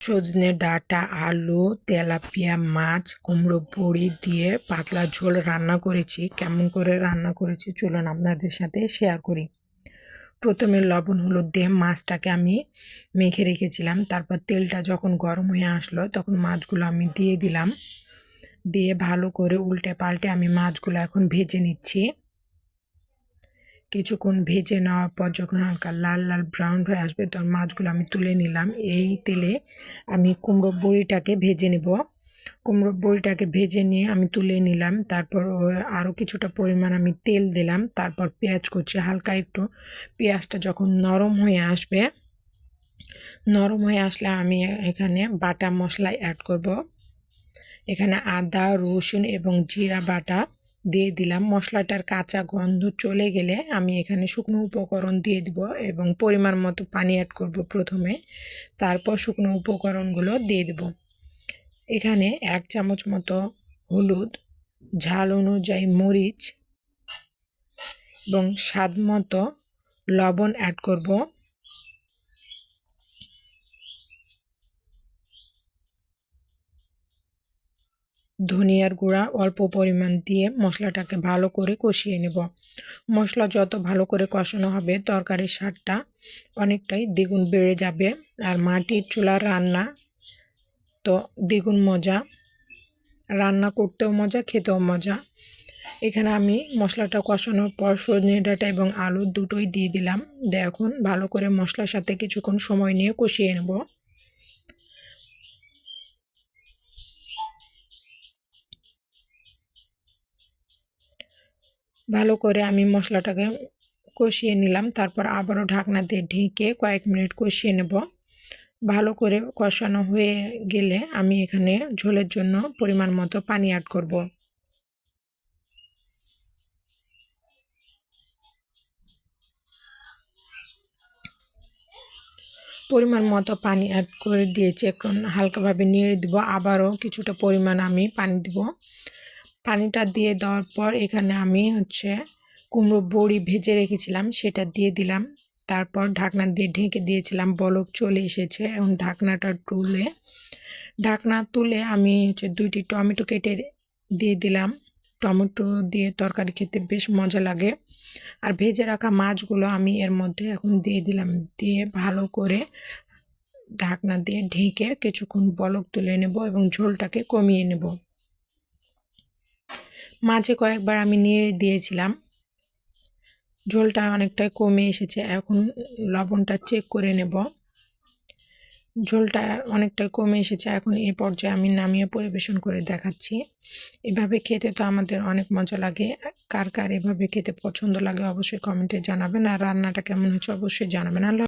সজনে ডাঁটা, আলু, তেলাপিয়া মাছ, কুমড়ো বড়ি দিয়ে পাতলা ঝোল রান্না করেছি। কেমন করে রান্না করেছি চলুন আপনাদের সাথে শেয়ার করি। প্রথমে লবণ হলুদ দিয়ে মাছটাকে আমি মেখে রেখেছিলাম। তারপর তেলটা যখন গরম হয়ে আসলো তখন মাছগুলো আমি দিয়ে দিলাম। দিয়ে ভালো করে উল্টে পাল্টে আমি মাছগুলো এখন ভেজে নিচ্ছি। কিছুক্ষণ ভেজে নেওয়ার পর যখন হালকা লাল লাল ব্রাউন হয়ে আসবে তখন মাছগুলো আমি তুলে নিলাম। এই তেলে আমি কুমড়ো বড়িটাকে ভেজে নেব। কুমড়ো বড়িটাকে ভেজে নিয়ে আমি তুলে নিলাম। তারপর আরও কিছুটা পরিমাণ আমি তেল দিলাম। তারপর পেঁয়াজ কুচি হালকা একটু, পেঁয়াজটা যখন নরম হয়ে আসবে, নরম হয়ে আসলে আমি এখানে বাটা মশলা অ্যাড করব। এখানে আদা, রসুন এবং জিরা বাটা দিয়ে দিলাম। মশলাটার কাঁচা গন্ধ চলে গেলে আমি এখানে শুকনো উপকরণ দিয়ে দিব এবং পরিমাণ মতো পানি অ্যাড করব প্রথমে, তারপর শুকনো উপকরণগুলো দিয়ে দেব। এখানে 1 চামচ মতো হলুদ, ঝাল অনুযায়ী মরিচ এবং স্বাদ মতো লবণ অ্যাড করব। ধনিয়ার গুঁড়া অল্প পরিমাণ দিয়ে মশলাটাকে ভালো করে কষিয়ে নেব। মশলা যত ভালো করে কষানো হবে তরকারির স্বাদটা অনেকটাই দ্বিগুণ বেড়ে যাবে। আর মাটির চুলার রান্না তো দ্বিগুণ মজা, রান্না করতেও মজা, খেতেও মজা। এখানে আমি মশলাটা কষানোর পর সজনে ডাঁটা এবং আলু দুটোই দিয়ে দিলাম। এখন ভালো করে মশলার সাথে কিছুক্ষণ সময় নিয়ে কষিয়ে নেব। ভালো করে আমি মশলাটাকে কষিয়ে নিলাম। তারপর আবারও ঢাকনা দিয়ে ঢেকে কয়েক মিনিট কষিয়ে নেব। ভালো করে কষানো হয়ে গেলে আমি এখানে ঝোলের জন্য পরিমাণ মতো পানি অ্যাড করব। পরিমাণ মতো পানি অ্যাড করে দিয়েছি, একটু হালকাভাবে নেড়ে দিব। আবারও কিছুটা পরিমাণ আমি পানি দিব। পানিটা দিয়ে দেওয়ার পর এখানে আমি কুমড়ো বড়ি ভেজে রেখেছিলাম সেটা দিয়ে দিলাম। তারপর ঢাকনা দিয়ে ঢেকে দিয়েছিলাম, বলক চলে এসেছে। এখন ঢাকনা তুলে আমি 2টি টমেটো কেটে দিয়ে দিলাম। টমেটো দিয়ে তরকারি খেতে বেশ মজা লাগে। আর ভেজে রাখা মাছগুলো আমি এর মধ্যে এখন দিয়ে দিলাম। দিয়ে ভালো করে ঢাকনা দিয়ে ঢেকে কিছুক্ষণ বলক তুলে নেব এবং ঝোলটাকে কমিয়ে নেব। মাঝে কয়েকবার আমি নেড়ে দিয়েছিলাম, ঝোলটা অনেকটাই কমে এসেছে। এখন লবণটা চেক করে নেব। ঝোলটা অনেকটাই কমে এসেছে। এখন এই পর্যায়ে আমি নামিয়ে পরিবেশন করে দেখাচ্ছি। এভাবে খেতে তো আমাদের অনেক মজা লাগে। কার কার এভাবে খেতে পছন্দ লাগে অবশ্যই কমেন্টে জানাবেন। আর রান্নাটা কেমন হচ্ছে অবশ্যই জানাবেন। আল্লাহ।